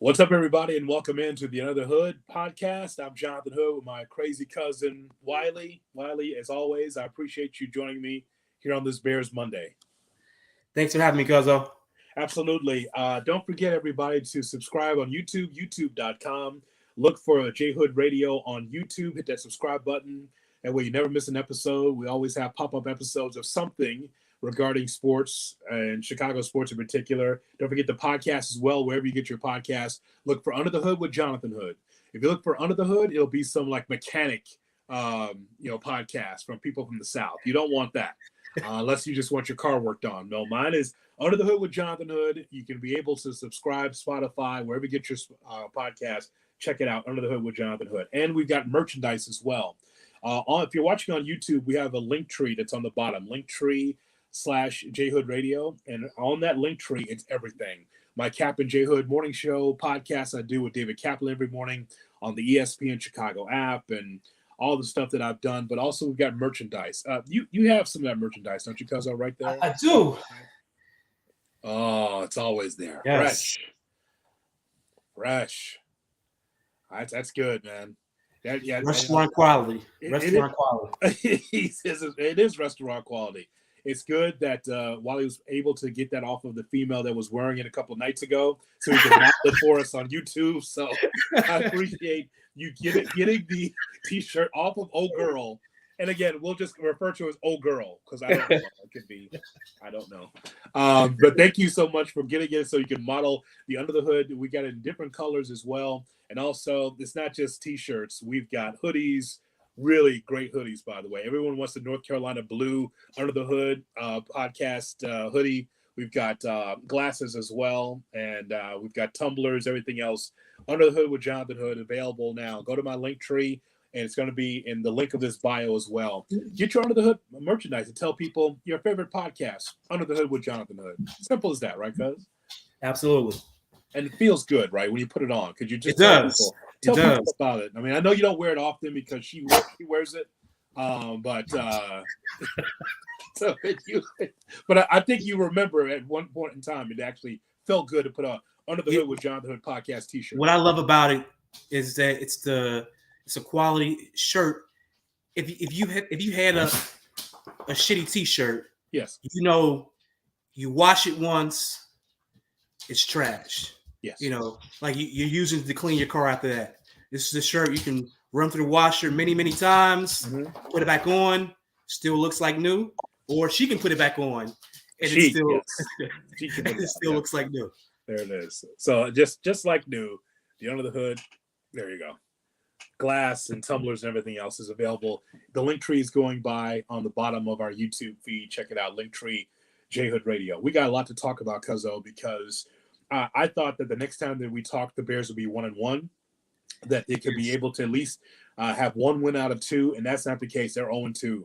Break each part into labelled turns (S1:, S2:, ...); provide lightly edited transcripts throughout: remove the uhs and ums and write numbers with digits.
S1: What's up, everybody, and welcome into the Another Hood podcast. I'm Jonathan Hood with my crazy cousin, Wiley. Wiley, as always, I appreciate you joining me here on this Bears Monday.
S2: Thanks for having me, Cuzzo.
S1: Absolutely. Don't forget, everybody, to subscribe on YouTube, youtube.com. Look for J Hood Radio on YouTube. Hit that subscribe button. That way you never miss an episode. We always have pop-up episodes of something regarding sports and Chicago sports in particular. Don't forget the podcast as well, wherever you get your podcast. Look for Under the Hood with Jonathan Hood. If you look for Under the Hood, it'll be some like mechanic, podcast from people from the South. You don't want that unless you just want your car worked on. No, mine is Under the Hood with Jonathan Hood. You can be able to subscribe Spotify, wherever you get your podcast. Check it out, Under the Hood with Jonathan Hood. And we've got merchandise as well. If you're watching on YouTube, we have a link tree that's on the bottom. Linktree/J Hood Radio, and on that link tree, it's everything. My Cap and J Hood morning show podcast I do with David Kaplan every morning on the ESPN Chicago app, and all the stuff that I've done. But also we've got merchandise. You have some of that merchandise, don't you, Cuzzo? Right there.
S2: I do.
S1: Oh, it's always there.
S2: Yes.
S1: Fresh. That's good, man.
S2: Restaurant quality.
S1: It is restaurant quality. It's good that Wiley was able to get that off of the female that was wearing it a couple of nights ago, so he can model it for us on YouTube. So I appreciate you getting the T-shirt off of Old Girl. And again, we'll just refer to it as Old Girl because I don't know. It could be, I don't know. But thank you so much for getting it so you can model the Under the Hood. We got it in different colors as well. And also, it's not just T-shirts. We've got hoodies, really great hoodies, by the way. Everyone wants the North Carolina Blue Under the Hood podcast hoodie. We've got glasses as well. And we've got tumblers, everything else. Under the Hood with Jonathan Hood available now. Go to my link tree, and it's going to be in the link of this bio as well. Get your Under the Hood merchandise and tell people your favorite podcast, Under the Hood with Jonathan Hood. Simple as that, right, cuz?
S2: Absolutely.
S1: And it feels good, right, when you put it on, because you just
S2: tell
S1: people about it. I mean, I know you don't wear it often because she wears it, but I think you remember at one point in time it actually felt good to put on Under the Hood with Jonathan Hood podcast T-shirt.
S2: What I love about it is that it's a quality shirt. If you had a shitty T-shirt,
S1: yes,
S2: you wash it once, it's trash.
S1: Yes.
S2: Like you're using it to clean your car after that. This is a shirt you can run through the washer many, many times, put it back on, still looks like new, or she can put it back on and it still looks like new.
S1: There it is. So just like new, the Under the Hood, there you go. Glass and tumblers and everything else is available. The link tree is going by on the bottom of our YouTube feed. Check it out, Linktree J Hood Radio. We got a lot to talk about, Cuzzo, because I thought that the next time that we talk, the Bears would be 1-1, that they could be able to at least have one win out of two, and that's not the case. They're 0-2.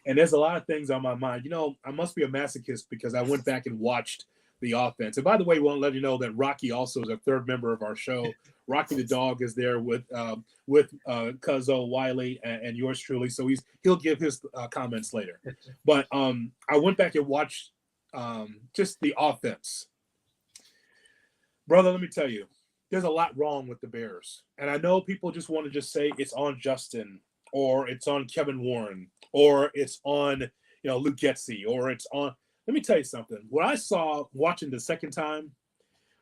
S1: And there's a lot of things on my mind. I must be a masochist because I went back and watched the offense. And by the way, we want to let you know that Rocky also is a third member of our show. Rocky the dog is there with Cuzzo, Wiley, and yours truly. So he'll give his comments later. But I went back and watched just the offense. Brother, let me tell you, there's a lot wrong with the Bears. And I know people just want to just say it's on Justin, or it's on Kevin Warren, or it's on Luke Getsy, or it's on – let me tell you something. What I saw watching the second time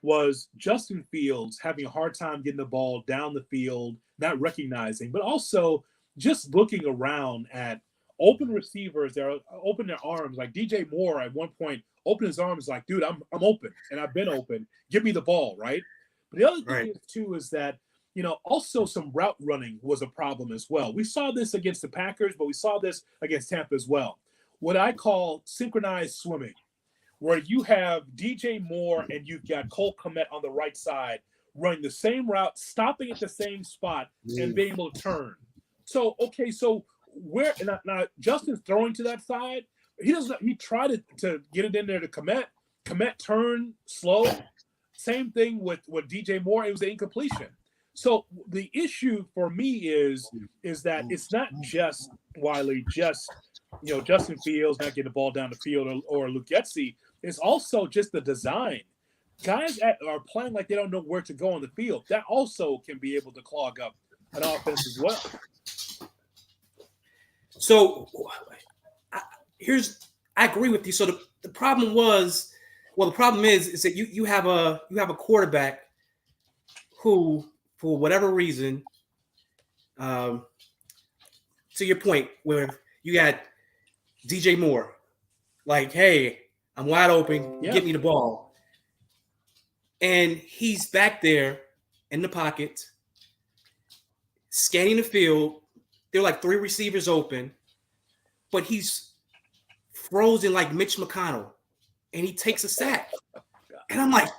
S1: was Justin Fields having a hard time getting the ball down the field, not recognizing, but also just looking around at open receivers that open their arms. Like DJ Moore at one point opened his arms like, dude, I'm open, and I've been open. Give me the ball, right? But the other thing too is that, also some route running was a problem as well. We saw this against the Packers, but we saw this against Tampa as well. What I call synchronized swimming, where you have DJ Moore and you've got Cole Kmet on the right side running the same route, stopping at the same spot, and being able to turn. So where now Justin's throwing to that side. He tried to get it in there to Kmet. Kmet turned slow. Same thing with DJ Moore. It was an incompletion. So the issue for me is that it's not just Wiley, Justin Fields not getting the ball down the field or Luke Getsy. It's also just the design. guys are playing like they don't know where to go on the field. That also can be able to clog up an offense as well.
S2: So I, I agree with you. So the problem was, well, the problem is that you have a quarterback who, for whatever reason, to your point, where you got DJ Moore, like, hey, I'm wide open, get me the ball, and he's back there in the pocket, scanning the field. There are like 3 receivers open, but he's frozen like Mitch McConnell, and he takes a sack. And I'm like,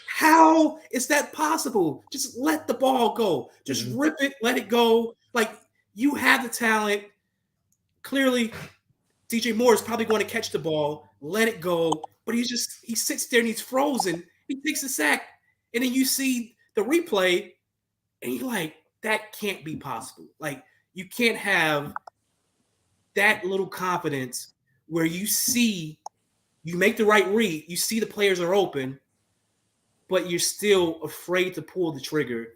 S2: how is that possible? Just let the ball go. Just rip it, let it go. Like, you have the talent. Clearly, DJ Moore is probably going to catch the ball, let it go, but he sits there and he's frozen. He takes a sack, and then you see the replay, and you're like, that can't be possible. Like, you can't have that little confidence where you make the right read, you see the players are open, but you're still afraid to pull the trigger.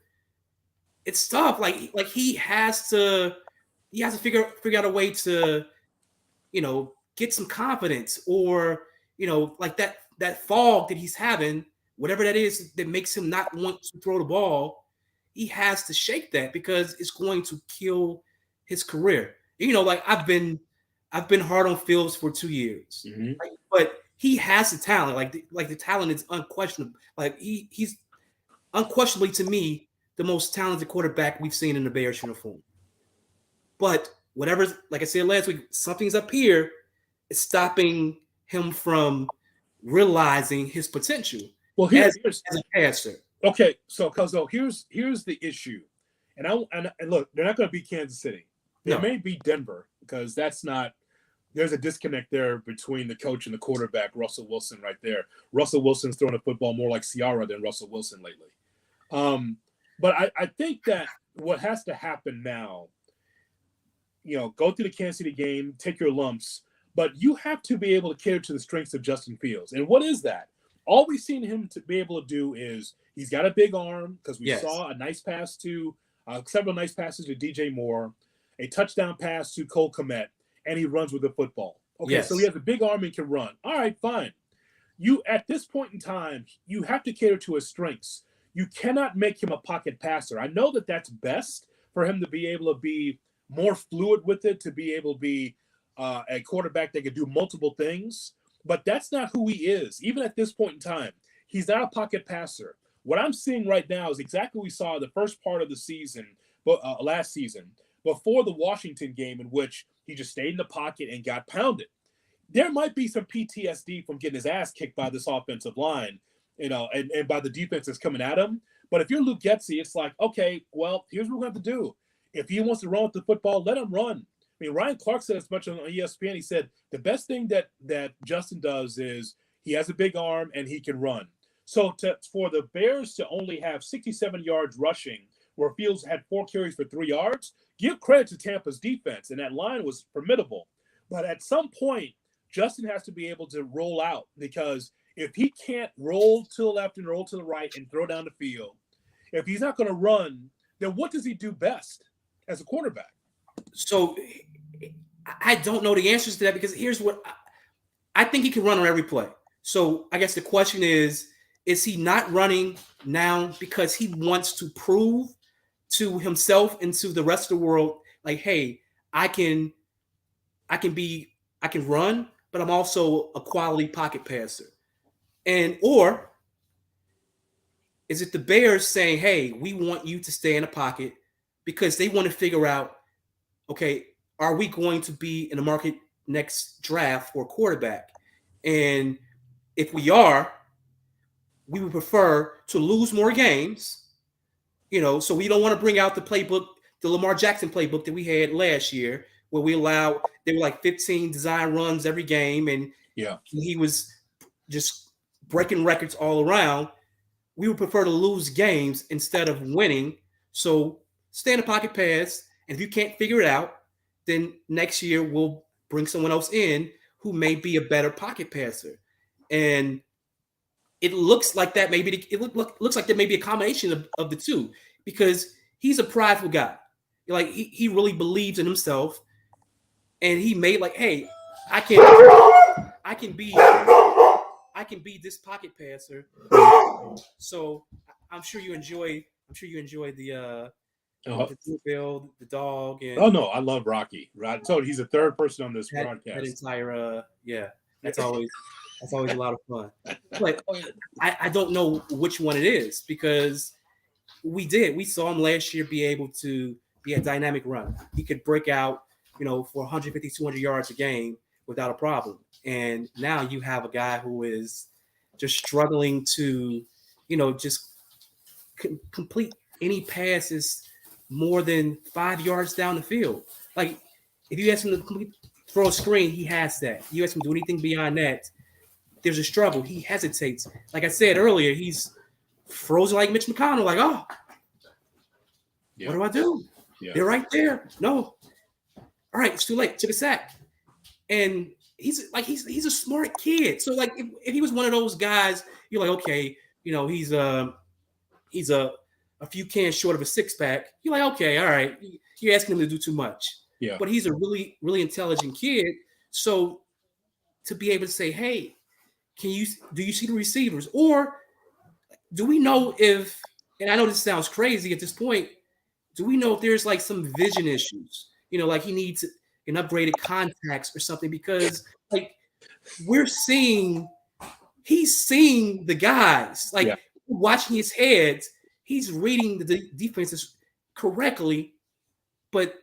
S2: It's tough. Like he has to figure out a way to, get some confidence, or, like that fog that he's having, whatever that is that makes him not want to throw the ball. He has to shake that, because it's going to kill his career. Like I've been hard on Fields for 2 years, but he has the talent. Like the talent is unquestionable. Like he's unquestionably, to me, the most talented quarterback we've seen in the Bears uniform. But whatever's, like I said last week, something's up here is stopping him from realizing his potential. Well, here's as a passer.
S1: Okay, so here's the issue, and look, they're not going to beat Kansas City. They may beat Denver, because that's not. There's a disconnect there between the coach and the quarterback, Russell Wilson, right there. Russell Wilson's throwing the football more like Ciara than Russell Wilson lately. But I think that what has to happen now, go through the Kansas City game, take your lumps, but you have to be able to cater to the strengths of Justin Fields. And what is that? All we've seen him to be able to do is he's got a big arm, because we saw a nice pass to several nice passes to DJ Moore, a touchdown pass to Cole Kmet, and he runs with the football. Okay, so he has a big arm and can run. All right, fine. You, at this point in time, you have to cater to his strengths. You cannot make him a pocket passer. I know that that's best for him to be able to be more fluid with it, to be able to be a quarterback that can do multiple things. But that's not who he is. Even at this point in time, he's not a pocket passer. What I'm seeing right now is exactly what we saw the first part of the season, last season, before the Washington game, in which he just stayed in the pocket and got pounded. There might be some PTSD from getting his ass kicked by this offensive line, and by the defense that's coming at him. But if you're Luke Getsy, it's like, okay, well, here's what we're going to have to do. If he wants to run with the football, let him run. I mean, Ryan Clark said as much on ESPN. He said the best thing that Justin does is he has a big arm and he can run. So for the Bears to only have 67 yards rushing, where Fields had 4 carries for 3 yards, give credit to Tampa's defense, and that line was formidable. But at some point, Justin has to be able to roll out, because if he can't roll to the left and roll to the right and throw down the field, if he's not going to run, then what does he do best as a quarterback?
S2: So I don't know the answers to that, because here's what I think he can run on every play. So I guess the question is he not running now because he wants to prove to himself and to the rest of the world, like, hey, I can run, but I'm also a quality pocket passer? Or is it the Bears saying, hey, we want you to stay in the pocket, because they want to figure out, okay, are we going to be in the market next draft for a quarterback? And if we are, we would prefer to lose more games, so we don't want to bring out the playbook, the Lamar Jackson playbook that we had last year, where they were like 15 design runs every game, and he was just breaking records all around. We would prefer to lose games instead of winning. So stay in the pocket pass, and if you can't figure it out, then next year we'll bring someone else in who may be a better pocket passer. And it looks like that maybe looks like there may be a combination of the two because he's a prideful guy. Like he really believes in himself, and he made like, hey, I can I can be I can be this pocket passer. So I'm sure you enjoy the Bill, the dog, and
S1: oh no, I love Rocky. I told you, he's the third person on this broadcast.
S2: That entire that's always a lot of fun. But I don't know which one it is because we saw him last year be able to be a dynamic runner. He could break out, for 150, 200 yards a game without a problem. And now you have a guy who is just struggling to, just complete any passes more than 5 yards down the field. Like if you ask him to throw a screen, he has that. You ask him to do anything beyond that, there's a struggle. He hesitates. Like I said earlier, he's frozen like Mitch McConnell. Like, oh, what do I do? Yeah. They're right there. No. All right, it's too late. Took a sack. And he's a smart kid. So like if he was one of those guys, you're like, okay, he's a few cans short of a six-pack. You're like, okay, all right. You're asking him to do too much.
S1: Yeah.
S2: But he's a really, really intelligent kid. So to be able to say, hey, do you see the receivers? Or do we know if, and I know this sounds crazy at this point, do we know if there's like some vision issues? Like he needs an upgraded contacts or something because like he's seeing the guys, like watching his heads, he's reading the defenses correctly, but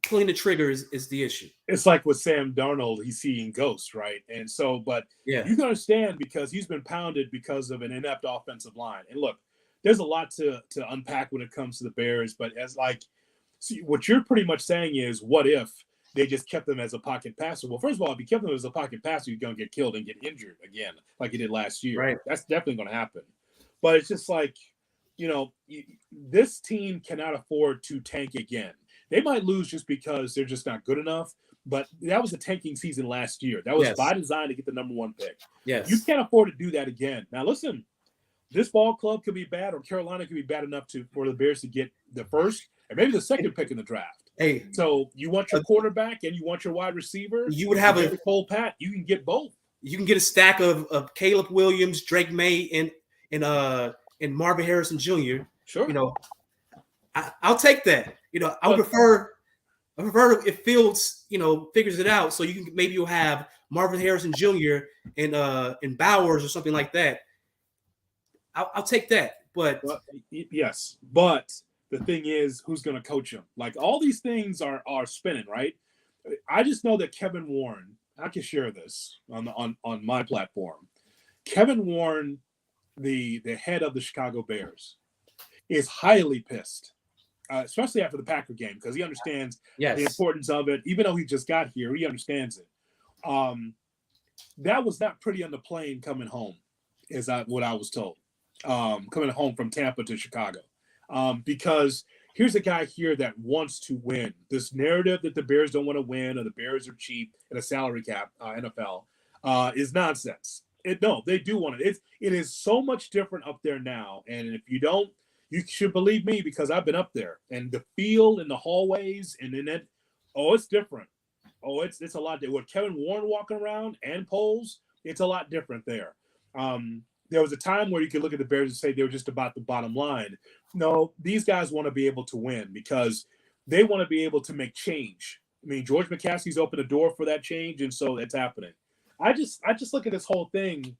S2: pulling the trigger is the issue.
S1: It's like with Sam Darnold, he's seeing ghosts, right? And so, but you can understand because he's been pounded because of an inept offensive line. And look, there's a lot to unpack when it comes to the Bears, but what you're pretty much saying is, what if they just kept them as a pocket passer? Well, first of all, if you kept them as a pocket passer, you're going to get killed and get injured again, like you did last year.
S2: Right.
S1: That's definitely going to happen. But it's just like, this team cannot afford to tank again. They might lose just because they're just not good enough, but that was a tanking season last year. That was by design to get the number one pick.
S2: Yes.
S1: You can't afford to do that again. Now, listen, this ball club could be bad, or Carolina could be bad enough for the Bears to get the first and maybe the second pick in the draft.
S2: Hey,
S1: so you want your quarterback and you want your wide receiver.
S2: You would have a
S1: Cole Pat. You can get both.
S2: You can get a stack of Caleb Williams, Drake May, and Marvin Harrison Jr.
S1: Sure.
S2: I'll take that. I would prefer if Fields, figures it out. So you'll have Marvin Harrison Jr. and Bowers or something like that. I'll take that. But
S1: yes, but the thing is, who's going to coach him? Like all these things are spinning, right? I just know that Kevin Warren. I can share this on my platform. Kevin Warren, the head of the Chicago Bears, is highly pissed. Especially after the Packer game, because he understands the importance of it. Even though he just got here, he understands it. That was not pretty on the plane coming home, is what I was told. Coming home from Tampa to Chicago. Because here's a guy here that wants to win. This narrative that the Bears don't want to win or the Bears are cheap in a salary cap, NFL, is nonsense. No, they do want it. It is so much different up there now. And if you don't, you should believe me because I've been up there and the field and the hallways and then it's different. It's a lot. With Kevin Warren walking around and Poles, it's a lot different there. There was a time where you could look at the Bears and say they were just about the bottom line. No, these guys want to be able to win because they want to be able to make change. I mean, George McCaskey's opened the door for that change, and so it's happening. I just look at this whole thing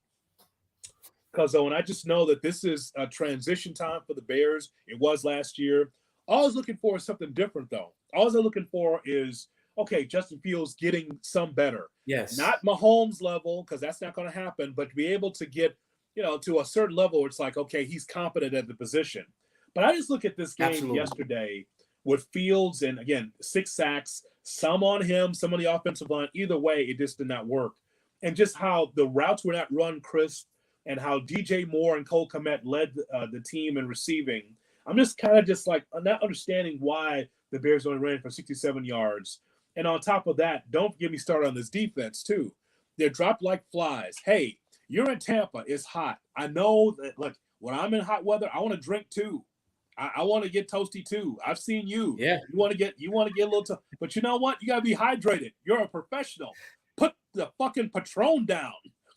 S1: because I just know that this is a transition time for the Bears. It was last year. All I was looking for is something different, though. All I'm looking for is, okay, Justin Fields getting some better.
S2: Yes.
S1: Not Mahomes level, because that's not going to happen, but to be able to get, to a certain level where it's like, okay, he's competent at the position. But I just look at this game yesterday with Fields and, again, 6 sacks, some on him, some on the offensive line. Either way, it just did not work. And just how the routes were not run crisp and how DJ Moore and Cole Kmet led the team in receiving. I'm just kind of just like not understanding why the Bears only ran for 67 yards. And on top of that, don't get me started on this defense, too. They're dropped like flies. Hey, you're in Tampa. It's hot. I know that, look, when I'm in hot weather, I want to drink too. I want to get toasty too. I've seen you.
S2: Yeah.
S1: You want to get a little but you know what? You gotta be hydrated. You're a professional. Put the fucking Patron down.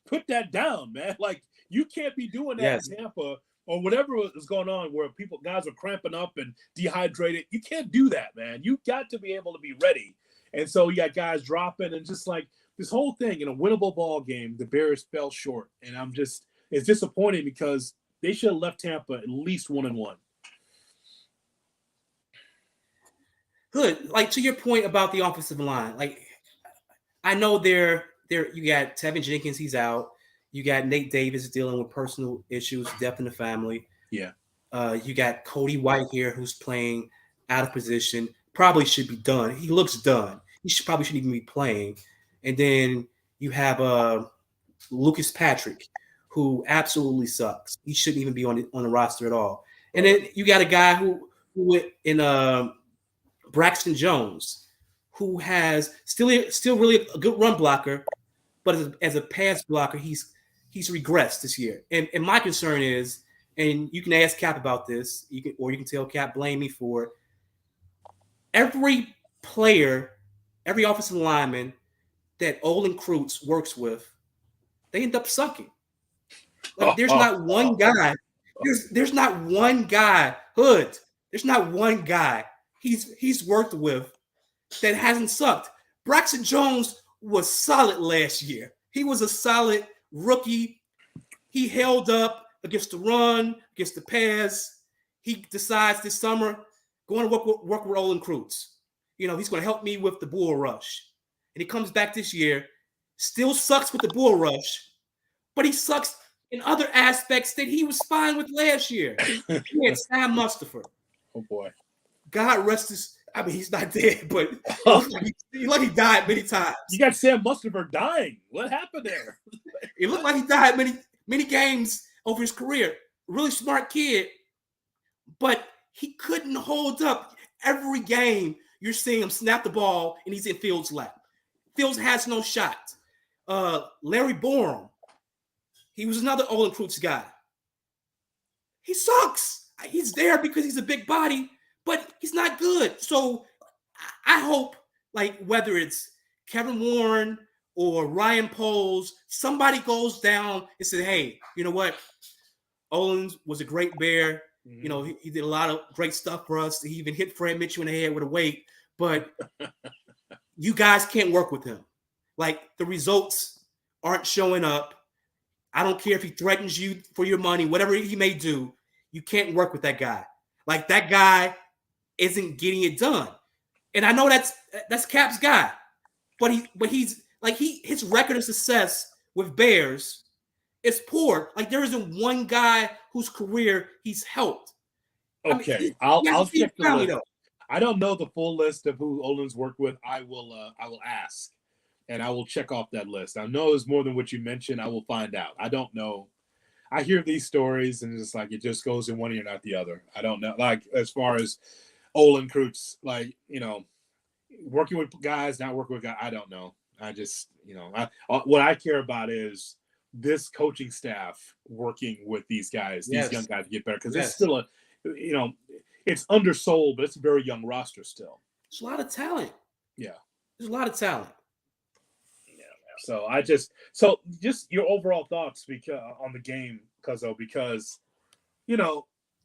S1: Put that down, man. Like, you can't be doing that in Tampa or whatever is going on where guys are cramping up and dehydrated. You can't do that, man. You got to be able to be ready. And so you got guys dropping, and just like this whole thing in a winnable ball game, the Bears fell short. And it's disappointing because they should have left Tampa at least 1-1.
S2: Good. Like, to your point about the offensive line, like, I know you got Tevin Jenkins, he's out. You got Nate Davis dealing with personal issues, death in the family.
S1: Yeah.
S2: You got Cody White here, who's playing out of position. Probably should be done. He looks done. Probably shouldn't even be playing. And then you have Lucas Patrick, who absolutely sucks. He shouldn't even be on the roster at all. And then you got a guy who in Braxton Jones, who has still really a good run blocker, but as a pass blocker, he's regressed this year. And my concern is, and you can ask Cap about this, you can tell Cap, blame me for it. Every player, every offensive lineman that Olin Kreutz works with, they end up sucking. Like, there's not one guy. There's not one guy, Hood. There's not one guy he's worked with that hasn't sucked. Braxton Jones was solid last year. He was a solid rookie. He held up against the run, against the pass. He decides this summer, going to work with Olin Kreutz. He's going to help me with the bull rush. And he comes back this year, still sucks with the bull rush, but he sucks in other aspects that he was fine with last year. He had Sam Mustipher.
S1: Oh, boy.
S2: God rest his... I mean, he's not dead, but he died many times.
S1: You got Sam Mustipher dying. What happened there?
S2: It looked like he died many games over his career. Really smart kid, but he couldn't hold up. Every game, you're seeing him snap the ball, and he's in Fields' lap. Fields has no shot. Larry Borum, he was another Olin Kreutz guy. He sucks. He's there because he's a big body, but he's not good. So I hope, like, whether it's Kevin Warren or Ryan Poles, somebody goes down and says, hey, you know what? Olin was a great Bear. Mm-hmm. He did a lot of great stuff for us. He even hit Fred Mitchell in the head with a weight. But you guys can't work with him. Like, the results aren't showing up. I don't care if he threatens you for your money, whatever he may do. You can't work with that guy. Like, that guy isn't getting it done. And I know that's Cap's guy. But he's like, his record of success with Bears is poor. Like, there isn't one guy whose career he's helped.
S1: Okay, I mean, I'll check the list. I don't know the full list of who Olin's worked with. I will ask, and I will check off that list. I know there's more than what you mentioned. I will find out. I don't know. I hear these stories, and it's like it just goes in one ear, not the other. I don't know. Like, as far as Olin Kreutz, like, working with guys, not working with guys, I don't know. I just, what I care about is this coaching staff working with these guys, these young guys to get better, because it's still it's undersold, but it's a very young roster still.
S2: There's a lot of talent.
S1: Yeah.
S2: There's a lot of talent.
S1: Yeah. So just your overall thoughts on the game, Cuzzo, because,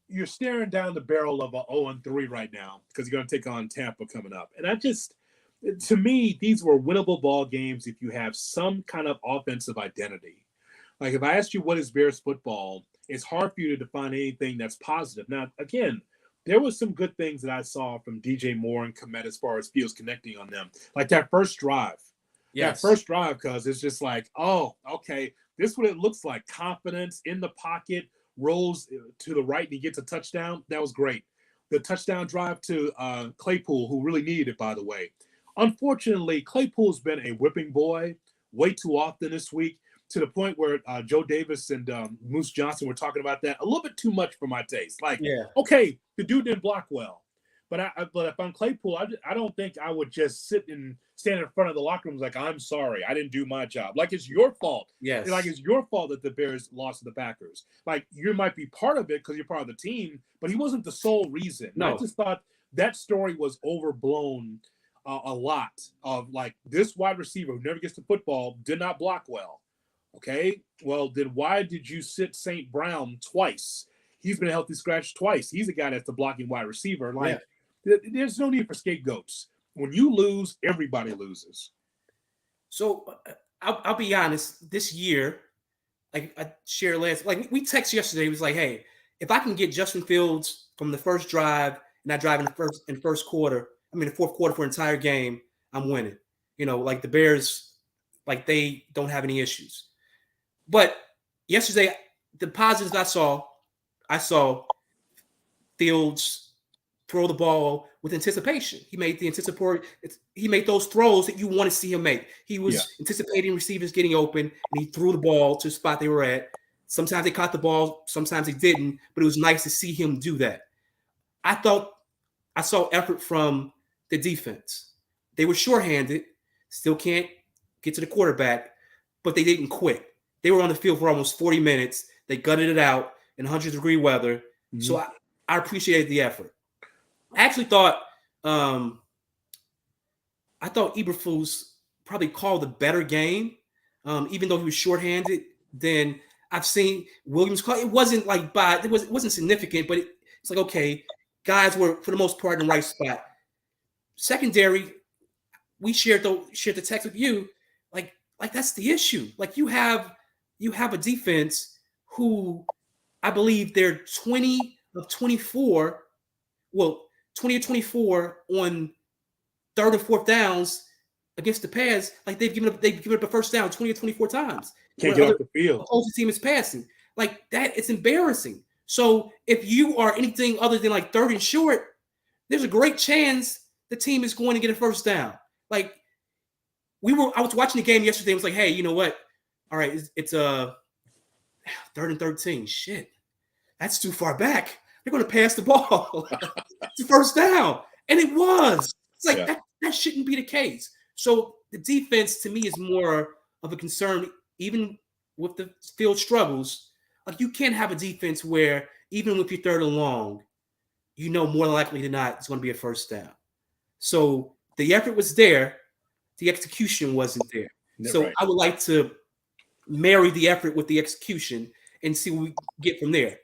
S1: you're staring down the barrel of a 0-3 right now because you're going to take on Tampa coming up. And to me, these were winnable ball games if you have some kind of offensive identity. Like, if I asked you what is Bears football, it's hard for you to define anything that's positive. Now, again, there was some good things that I saw from DJ Moore and Kmet as far as Fields connecting on them. Like that first drive. Yes. That first drive, because it's just like, oh, okay, this is what it looks like. Confidence in the pocket, rolls to the right, and he gets a touchdown. That was great. The touchdown drive to Claypool, who really needed it, by the way. Unfortunately, Claypool's been a whipping boy way too often this week, to the point where Joe Davis and Moose Johnson were talking about that a little bit too much for my taste. Like, okay, the dude didn't block well, But if I'm Claypool, I don't think I would just stand in front of the locker rooms like, I'm sorry, I didn't do my job. Like, it's your fault.
S2: Yes.
S1: Like, it's your fault that the Bears lost to the Packers. Like, you might be part of it because you're part of the team, but he wasn't the sole reason.
S2: No.
S1: I just thought that story was overblown a lot. Of like, this wide receiver who never gets the football did not block well. Okay, well, then why did you sit St. Brown twice? He's been a healthy scratch twice. He's a guy that's the blocking wide receiver. Like, there's no need for scapegoats. When you lose, everybody loses.
S2: So I'll be honest. This year, like I shared last, like we texted yesterday. It was like, hey, if I can get Justin Fields from the first drive and I drive in the fourth quarter for an entire game, I'm winning. You know, like the Bears, like they don't have any issues. But yesterday, the positives I saw Fields throw the ball with anticipation. He made those throws that you want to see him make. He was anticipating receivers getting open, and he threw the ball to the spot they were at. Sometimes they caught the ball, sometimes they didn't, but it was nice to see him do that. I thought I saw effort from the defense. They were shorthanded, still can't get to the quarterback, but they didn't quit. They were on the field for almost 40 minutes. They gutted it out in 100-degree weather. Mm-hmm. So I appreciated the effort. I actually thought Eberflus probably called a better game, even though he was shorthanded than I've seen Williams call. It wasn't like it wasn't significant, but it's like, okay, guys were for the most part in the right spot. Secondary, we shared the text with you, like that's the issue. Like you have a defense who I believe they're 20 of 24. Well, 20 or 24 on third and fourth downs against the pass. Like they've given up a first down 20 or 24 times.
S1: Can't get off the field.
S2: The opposing team is passing. Like that, it's embarrassing. So if you are anything other than like third and short, there's a great chance the team is going to get a first down. Like I was watching the game yesterday. I was like, hey, you know what? All right, it's a 3rd and 13. Shit, that's too far back. They're going to pass the ball. It's a first down. And it was. It's like that shouldn't be the case. So the defense to me is more of a concern, even with the field struggles. Like you can't have a defense where even if you're 3rd and long, you know more likely than not it's going to be a first down. So the effort was there. The execution wasn't there. So I would like to marry the effort with the execution and see what we get from there.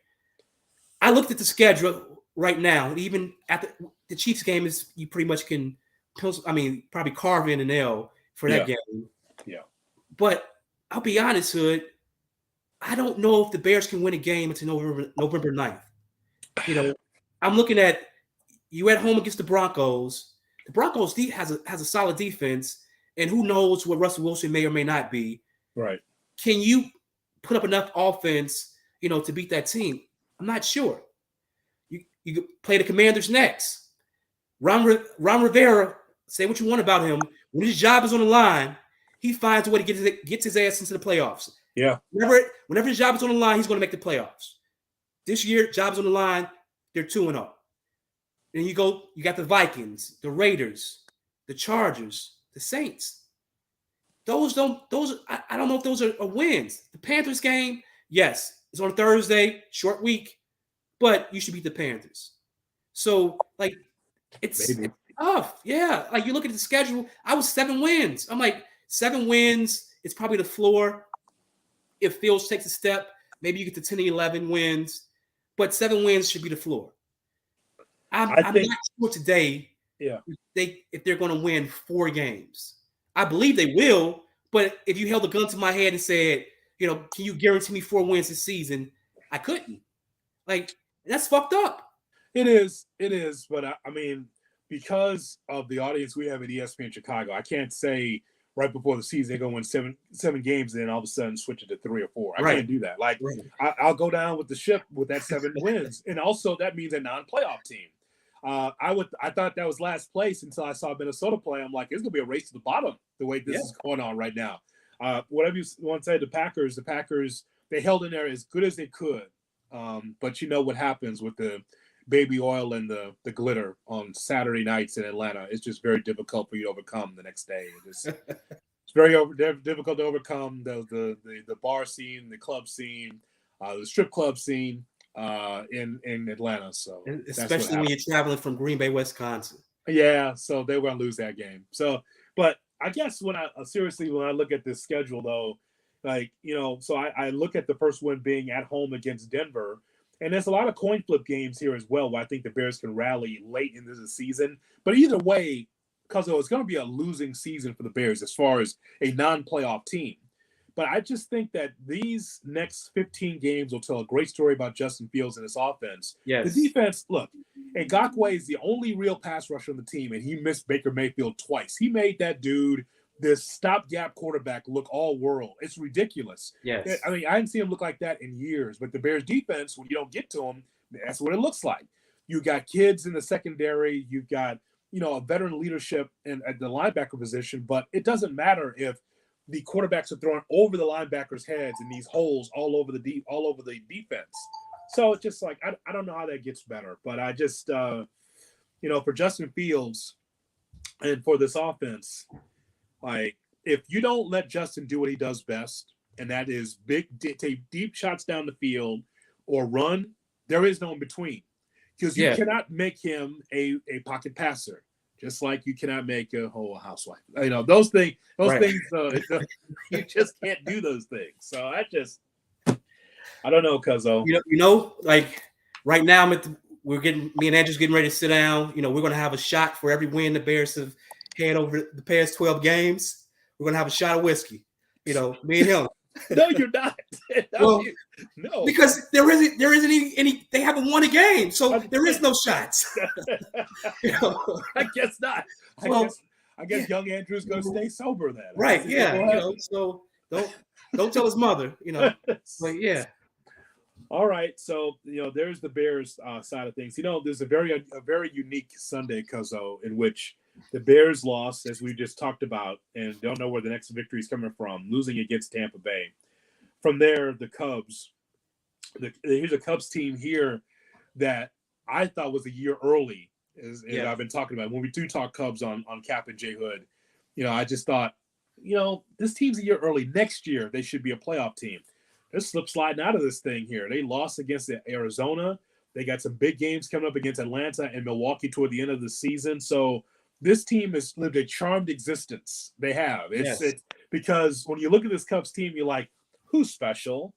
S2: I looked at the schedule right now, and even at the Chiefs game is you pretty much can, probably carve in an L for that game.
S1: Yeah.
S2: But I'll be honest, Hood, I don't know if the Bears can win a game until November 9th. You know, I'm looking at you at home against the Broncos. The Broncos has a solid defense, and who knows what Russell Wilson may or may not be.
S1: Right.
S2: Can you put up enough offense, to beat that team? I'm not sure. You play the Commanders next. Ron Rivera, say what you want about him. When his job is on the line, he finds a way to gets his ass into the playoffs.
S1: Yeah.
S2: Whenever his job is on the line, he's going to make the playoffs. This year, job's on the line, they're 2-0. Then you got the Vikings, the Raiders, the Chargers, the Saints. I don't know if those are wins. The Panthers game, yes, it's on Thursday, short week, but you should beat the Panthers. So, like, it's tough. Yeah. Like, you look at the schedule, I was 7 wins. I'm like, 7 wins is probably the floor. If Fields takes a step, maybe you get to 10 or 11 wins, but 7 wins should be the floor. I'm not sure today if they're going to win 4 games. I believe they will, but if you held a gun to my head and said, can you guarantee me 4 wins this season? I couldn't. Like, that's fucked up.
S1: It is. But because of the audience we have at ESPN Chicago, I can't say right before the season they're going to win 7 games and then all of a sudden switch it to 3 or 4. I can't do that. Like, I'll go down with the ship with that 7 wins. And also that means a non-playoff team. I thought that was last place until I saw Minnesota play. I'm like, it's gonna be a race to the bottom the way this is going on right now. Whatever you want to say, the Packers, they held in there as good as they could. But you know what happens with the baby oil and the glitter on Saturday nights in Atlanta. It's just very difficult for you to overcome the next day. It's very difficult to overcome the bar scene, the club scene, the strip club scene in Atlanta. So
S2: especially when you're traveling from Green Bay, Wisconsin.
S1: Yeah, so they were gonna lose that game. So, but I guess when I look at this schedule though, like so I look at the first one being at home against Denver, and there's a lot of coin flip games here as well where I think the Bears can rally late into the season. But either way, because it's going to be a losing season for the Bears as far as a non-playoff team. But I just think that these next 15 games will tell a great story about Justin Fields and his offense.
S2: Yes.
S1: The defense, look, Ngakoue is the only real pass rusher on the team, and he missed Baker Mayfield twice. He made that dude, this stopgap quarterback, look all world. It's ridiculous.
S2: Yes.
S1: I mean, I didn't see him look like that in years. But the Bears defense, when you don't get to him, that's what it looks like. You got kids in the secondary. You've got a veteran leadership at the linebacker position, but it doesn't matter if the quarterbacks are throwing over the linebackers' heads in these holes all over the defense. So it's just like I don't know how that gets better, but I just for Justin Fields and for this offense, like if you don't let Justin do what he does best, and that is take deep shots down the field or run, there is no in between. Because you cannot make him a pocket passer, just like you cannot make a whole housewife. Those things. You just can't do those things. So I don't know, Cuzzo.
S2: Like right now, me and Andrew's getting ready to sit down. We're going to have a shot for every win the Bears have had over the past 12 games. We're going to have a shot of whiskey. Me and him.
S1: No, you're not. No,
S2: because there isn't any. They haven't won a game, so there is no shots.
S1: I guess not. I guess young Andrew's going to stay sober then.
S2: Right? Yeah. So don't tell his mother. But yeah.
S1: All right. So there's the Bears side of things. There's a very unique Sunday, Cuzzo, in which the Bears lost, as we just talked about, and don't know where the next victory is coming from, losing against Tampa Bay. From there, the Cubs. Here's a Cubs team here that I thought was a year early, as I've been talking about. When we do talk Cubs on Cap and J Hood, I just thought, this team's a year early. Next year, they should be a playoff team. They're slip sliding out of this thing here. They lost against Arizona. They got some big games coming up against Atlanta and Milwaukee toward the end of the season. So this team has lived a charmed existence. They have. It's because when you look at this Cubs team, you're like, who's special?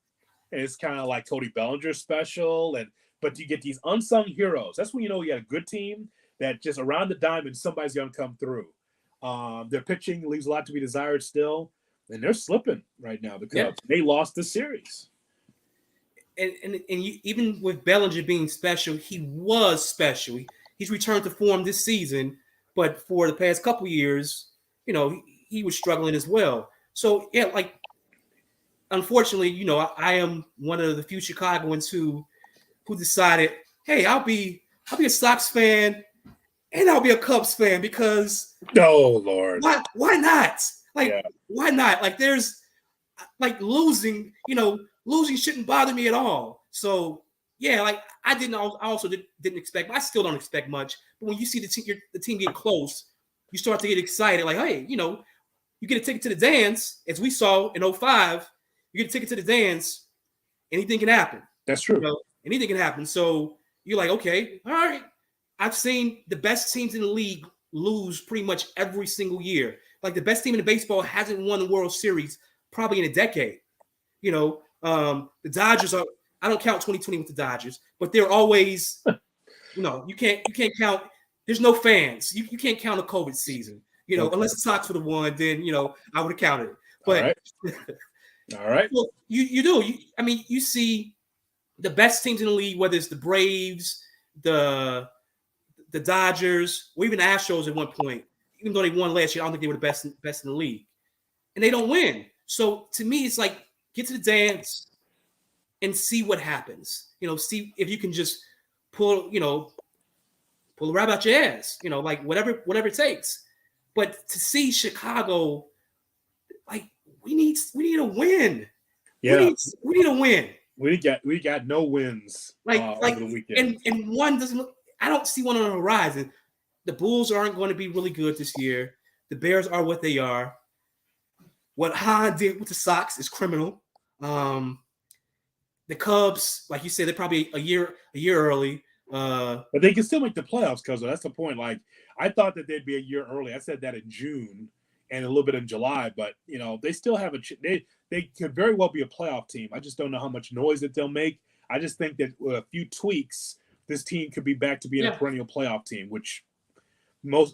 S1: And it's kind of like Cody Bellinger special. But you get these unsung heroes. That's when you got a good team that just around the diamond, somebody's going to come through. Their pitching leaves a lot to be desired still. And they're slipping right now, the Cubs. Yeah. They lost the series.
S2: And even with Bellinger being special, he was special. He's returned to form this season. But for the past couple of years, he was struggling as well. So, unfortunately, I am one of the few Chicagoans who decided, hey, I'll be a Sox fan and I'll be a Cubs fan because
S1: oh Lord,
S2: why not? Why not? There's losing. Losing shouldn't bother me at all. So I also didn't expect. But I still don't expect much. But when you see the team get close, you start to get excited. Like, hey, you get a ticket to the dance, as we saw in 2005. You get a ticket to the dance, anything can happen.
S1: That's true.
S2: Anything can happen. So you're like, okay, all right. I've seen the best teams in the league lose pretty much every single year. Like the best team in the baseball hasn't won the World Series probably in a decade. The Dodgers are. I don't count 2020 with the Dodgers, but they're always. You can't count. There's no fans. You can't count a COVID season. Unless the Sox would have won, then I would have counted it. But
S1: all right.
S2: Well, you do. You see the best teams in the league, whether it's the Braves, the Dodgers, or even the Astros at one point. Even though they won last year, I don't think they were the best in the league. And they don't win. So to me, it's like get to the dance and see what happens. See if you can just pull the rabbit out your ass. Whatever it takes. But to see Chicago, we need a win.
S1: Yeah.
S2: We need a win.
S1: We got no wins over the weekend.
S2: And one doesn't look. I don't see one on the horizon. The Bulls aren't going to be really good this year. The Bears are what they are. What Han did with the Sox is criminal. The Cubs, like you said, they're probably a year early.
S1: But they can still make the playoffs, because that's the point. Like, I thought that they'd be a year early. I said that in June and a little bit in July, but they still have they could very well be a playoff team. I just don't know how much noise that they'll make. I just think that with a few tweaks, this team could be back to being a perennial playoff team, which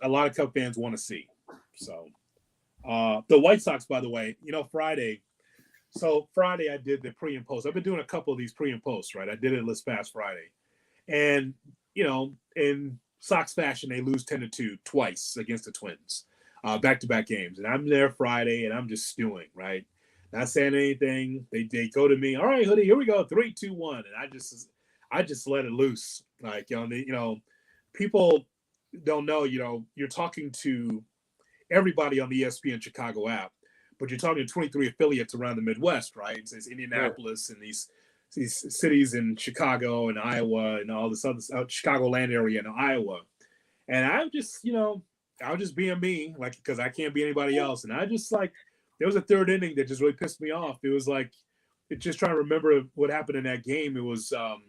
S1: a lot of Cub fans want to see. So the White Sox, by the way, Friday. So Friday I did the pre and post. I've been doing a couple of these pre and posts, right? I did it this past Friday. And, in Sox fashion, they lose 10-2 twice against the Twins, back-to-back games. And I'm there Friday, and I'm just stewing, right? Not saying anything. They go to me, all right, Hoodie, here we go, 3, 2, 1. And I just let it loose. Like, people don't know, you're talking to everybody on the ESPN Chicago app, but you're talking to 23 affiliates around the Midwest, right? It's Indianapolis and these cities in Chicago and Iowa and all this other Chicagoland area and Iowa. And I'm just, I was just being me, like, because I can't be anybody else. And I just, like, there was a third inning that just really pissed me off. It was like, just trying to remember what happened in that game. It was an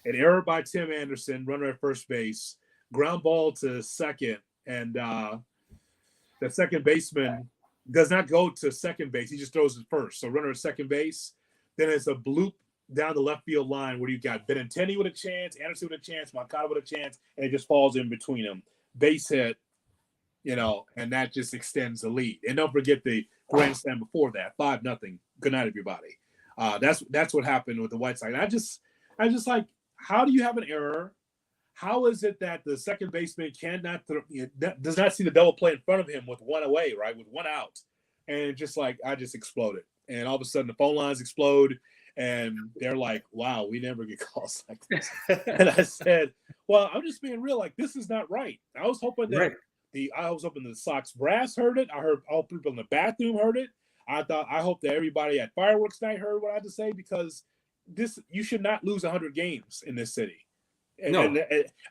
S1: error by Tim Anderson, runner at first base, ground ball to second, and the second baseman does not go to second base. He just throws it first. So runner at second base. Then it's a bloop down the left field line where you got Benintendi with a chance, Anderson with a chance, Moncada with a chance, and it just falls in between them. Base hit, and that just extends the lead. And don't forget the grand slam before that, 5-0. Good night, everybody. That's what happened with the White Sox. And I just like, how do you have an error? How is it that the second baseman does not see the double play in front of him with one away, right, with one out? And just like, I just exploded. And all of a sudden the phone lines explode. And they're like, wow, we never get calls like this. And I said, well, I'm just being real. Like, this is not right. I was hoping that the Sox brass heard it. I heard all people in the bathroom heard it. I hope that everybody at fireworks night heard what I had to say, because you should not lose 100 games in this city. And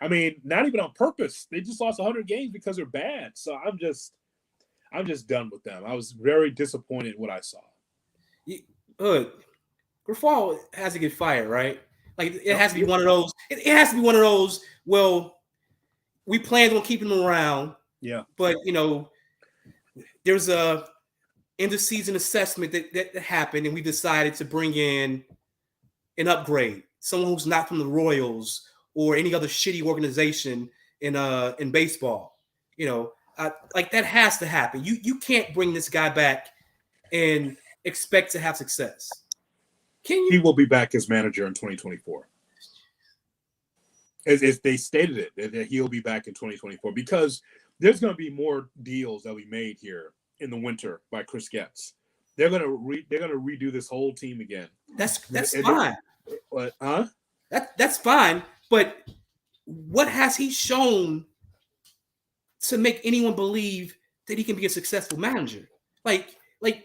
S1: I mean, not even on purpose. They just lost 100 games because they're bad. So I'm just done with them. I was very disappointed in what I saw.
S2: Grafal has to get fired, right? Like, it has to be one of those. It has to be one of those. Well, we planned on keeping him around.
S1: Yeah.
S2: But there's a end of season assessment that happened, and we decided to bring in an upgrade, someone who's not from the Royals or any other shitty organization in baseball. Like, that has to happen. You can't bring this guy back and expect to have success. Can you?
S1: He will be back as manager in 2024. As they stated it, that he'll be back in 2024, because there's going to be more deals that we made here in the winter by Chris Getz. They're going to redo this whole team again.
S2: That's fine. That's fine. But what has he shown to make anyone believe that he can be a successful manager? Like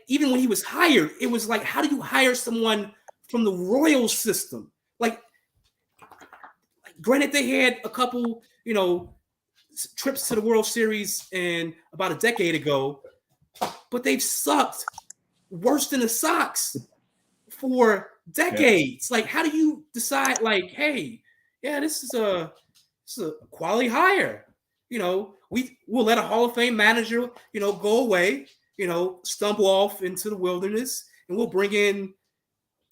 S2: even when he was hired, it was like, how do you hire someone from the Royals system? Like, granted, they had a couple, trips to the World Series in about a decade ago, but they've sucked worse than the Sox for decades. Yeah. Like, how do you decide, like, hey, yeah, this is a quality hire? We'll let a Hall of Fame manager, go away, stumble off into the wilderness, and we'll bring in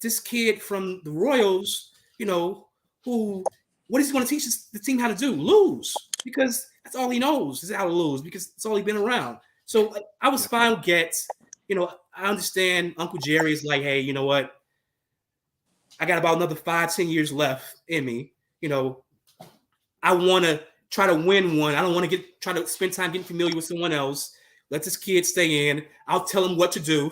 S2: this kid from the Royals, who, what is he going to teach the team how to do? Lose, because that's all he knows is how to lose, because it's all he's been around. So I was fine with Getz. I understand Uncle Jerry is like, hey, you know what? I got about another 5-10 years left in me. I want to try to win one. I don't want to try to spend time getting familiar with someone else. Let this kid stay in. I'll tell him what to do.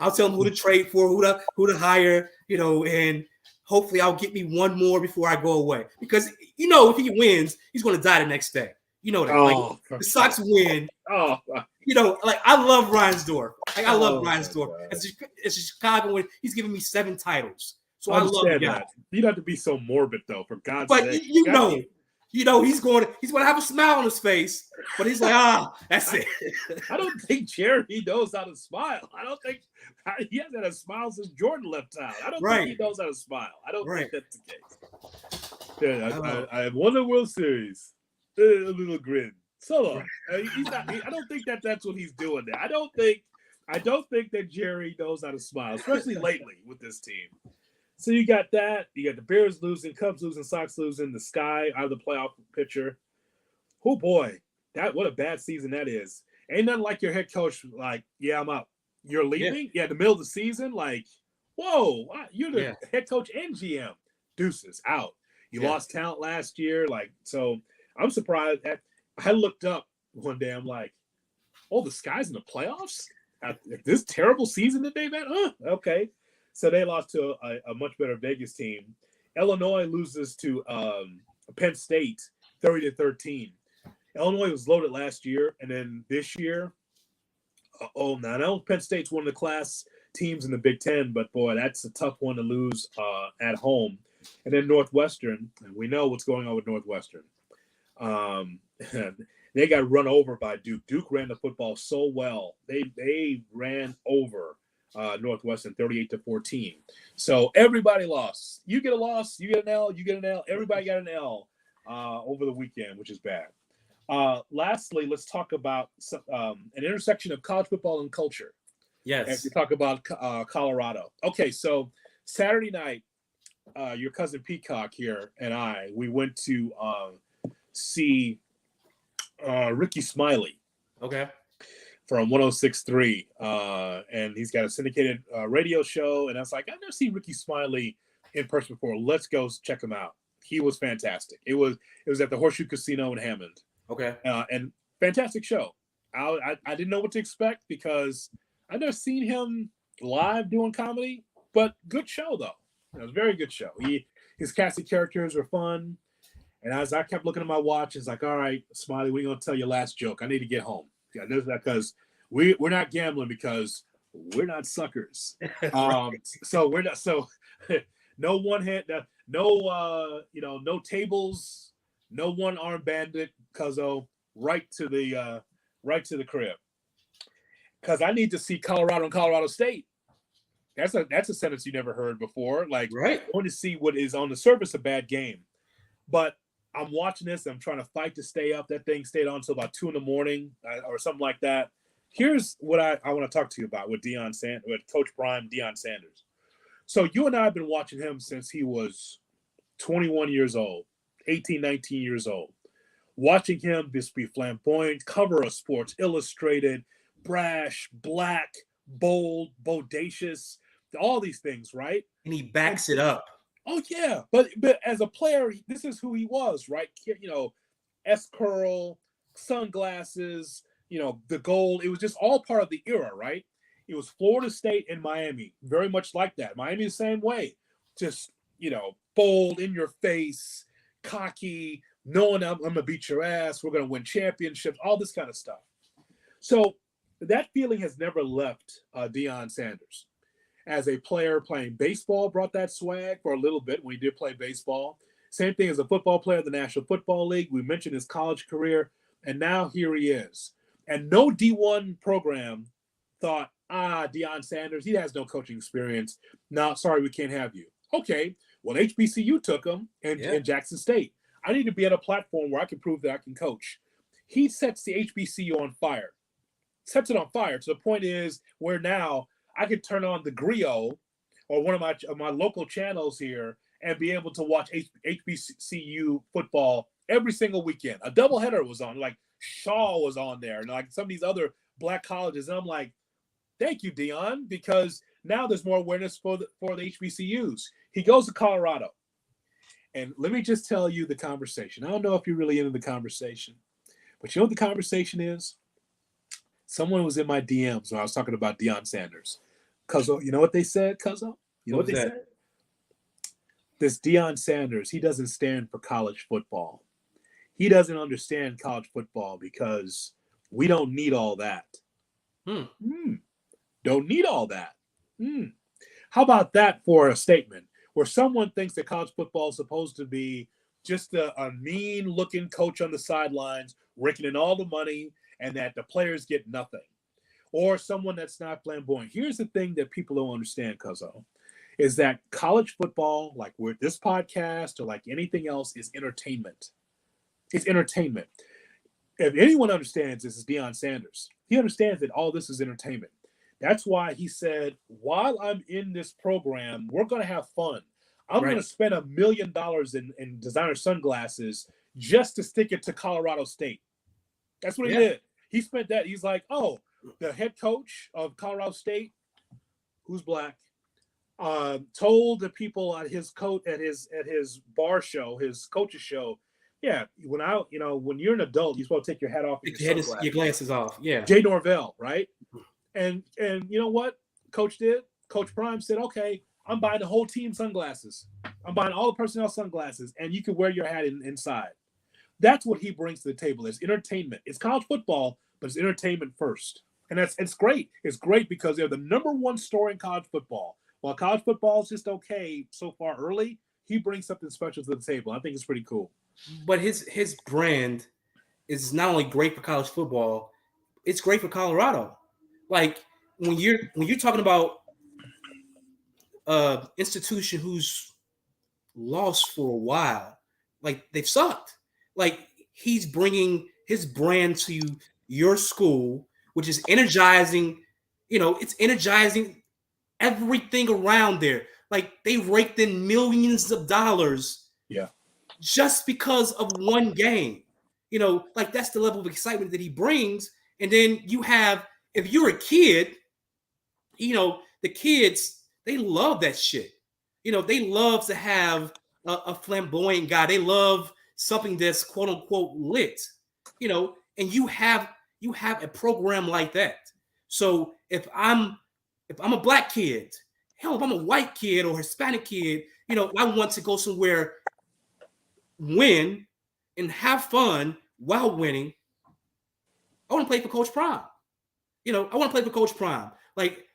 S2: I'll tell him who to trade for, who to hire, and hopefully I'll get me one more before I go away. Because, if he wins, he's going to die the next day. That. The Sox win. like I love Reinsdorf. Like I love
S1: Oh, my
S2: Reinsdorf.
S1: God.
S2: It's a Chicagoan. He's giving me 7 titles, so
S1: I
S2: I love the
S1: understand
S2: guy.
S1: that. You don't have to be so morbid, though. For God's
S2: But
S1: sake,
S2: you know, he's going to have a smile on his face. But he's like, that's it.
S1: I don't think Jerry knows how to smile. I don't think he hasn't had a smile since Jordan left town. I don't think he knows how to smile. I don't think that's the case. Yeah, I won the World Series. A little grin. So long. He's not. I don't think that's what he's doing there. I don't think that Jerry knows how to smile, especially lately with this team. So you got that. You got the Bears losing, Cubs losing, Sox losing, the Sky out of the playoff picture. Oh boy, what a bad season that is. Ain't nothing like your head coach. Like, yeah, I'm up. You're leaving. Yeah, in the middle of the season. Like, whoa, you're the head coach and GM. Deuces out. You lost talent last year. Like, so I'm surprised. I looked up one day. I'm like, oh, the Sky's in the playoffs? This terrible season that they've had? Okay. So they lost to a much better Vegas team. Illinois loses to Penn State 30-13. Illinois was loaded last year, and then this year, now I know Penn State's one of the class teams in the Big Ten, but boy, that's a tough one to lose at home. And then Northwestern, and we know what's going on with Northwestern. They got run over by Duke. Duke ran the football so well. They ran over Northwestern 38-14. So everybody lost. You get a loss, you get an L, you get an L. Everybody got an L over the weekend, which is bad. Lastly, let's talk about an intersection of college football and culture.
S2: Yes.
S1: As we talk about Colorado. Okay, so Saturday night, your cousin Peacock here and we went to see Ricky Smiley.
S2: Okay.
S1: From 106.3, and he's got a syndicated radio show. And I was like, I've never seen Ricky Smiley in person before. Let's go check him out. He was fantastic. It was at the Horseshoe Casino in Hammond.
S2: Okay.
S1: And fantastic show. I didn't know what to expect because I've never seen him live doing comedy, but good show though. It was a very good show. His cast of characters were fun. And as I kept looking at my watch, it's like, all right, Smiley, we're going to tell your last joke. I need to get home. Yeah, because we're not gambling because we're not suckers. So we're not. So no one hand, no tables, no one arm bandit, cuzzo, right to the crib. Because I need to see Colorado and Colorado State. That's a sentence you never heard before. Like, I want to see what is on the surface a bad game, but I'm watching this. I'm trying to fight to stay up. That thing stayed on until about 2 a.m. Or something like that. Here's what I want to talk to you about with Coach Prime, Deion Sanders. So you and I have been watching him since he was 21 years old, 18, 19 years old. Watching him just be flamboyant, cover of Sports Illustrated, brash, black, bold, bodacious, all these things, right?
S2: And he backs it up.
S1: Oh yeah, but as a player, this is who he was, right? S-curl, sunglasses, the gold. It was just all part of the era, right? It was Florida State and Miami, very much like that. Miami the same way, just bold, in your face, cocky, knowing I'm gonna beat your ass. We're gonna win championships, all this kind of stuff. So that feeling has never left Deion Sanders. As a player playing baseball, brought that swag for a little bit when he did play baseball. Same thing as a football player in the National Football League. We mentioned his college career, and now here he is. And no D1 program thought, Deion Sanders, he has no coaching experience. No, sorry, we can't have you. Okay, well, HBCU took him in Jackson State. I need to be at a platform where I can prove that I can coach. He sets the HBCU on fire. Sets it on fire to the point is where now I could turn on the Griot or one of my local channels here and be able to watch HBCU football every single weekend. A doubleheader was on, like Shaw was on there, and like some of these other black colleges. And I'm like, thank you, Deion, because now there's more awareness for the HBCUs. He goes to Colorado, and let me just tell you the conversation. I don't know if you're really into the conversation, but you know what the conversation is? Someone was in my DMs when I was talking about Deion Sanders. Cuzzo, you know what they said, Cuzzo? You know what they said? This Deion Sanders, he doesn't stand for college football. He doesn't understand college football because We don't need all that. Don't need all that. How about that for a statement where someone thinks that college football is supposed to be just a mean-looking coach on the sidelines, raking in all the money, and that the players get nothing? Or someone that's not flamboyant. Here's the thing that people don't understand, Cuzzo, is that college football, like with this podcast or like anything else, is entertainment. It's entertainment. If anyone understands this, is Deion Sanders. He understands that all this is entertainment. That's why he said, while I'm in this program, we're going to have fun. I'm going to spend $1 million in designer sunglasses just to stick it to Colorado State. That's what he did. He spent that. He's like, oh, the head coach of Colorado State, who's black, told the people at his bar show, his coach's show, yeah, when you're an adult, you're supposed to take your hat off, and
S2: your glasses off. Yeah,
S1: Jay Norvell, right? And you know what Coach did? Coach Prime said, okay, I'm buying the whole team sunglasses. I'm buying all the personnel sunglasses, and you can wear your hat inside. That's what he brings to the table. It's entertainment. It's college football, but it's entertainment first. And it's great. It's great because they're the number one story in college football. While college football is just okay so far early, he brings something special to the table. I think it's pretty cool.
S2: But his brand is not only great for college football, it's great for Colorado. Like when you're talking about institution who's lost for a while, like they've sucked. Like he's bringing his brand to your school, which is energizing. It's energizing everything around there. Like they raked in millions of dollars.
S1: Yeah.
S2: Just because of one game. Like that's the level of excitement that he brings. And then you have, if you're a kid, the kids, they love that shit. They love to have a flamboyant guy. They love something that's quote unquote lit, and you have a program like that. So if I'm a black kid, hell, if I'm a white kid or Hispanic kid, I want to go somewhere, win, and have fun while winning. I want to play for Coach Prime. I want to play for Coach Prime. Like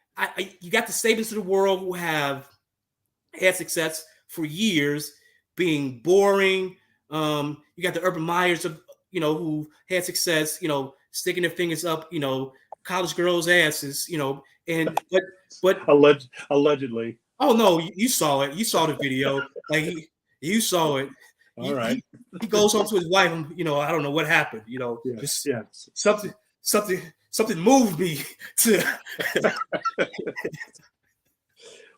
S2: you got the Sabans of the world who have had success for years being boring. You got the Urban Meyers of who had success, sticking their fingers up, college girls' asses, and but
S1: allegedly.
S2: Oh no, you saw it. You saw the video. Like you saw it.
S1: All right.
S2: He goes home to his wife, and I don't know what happened. Something moved me to.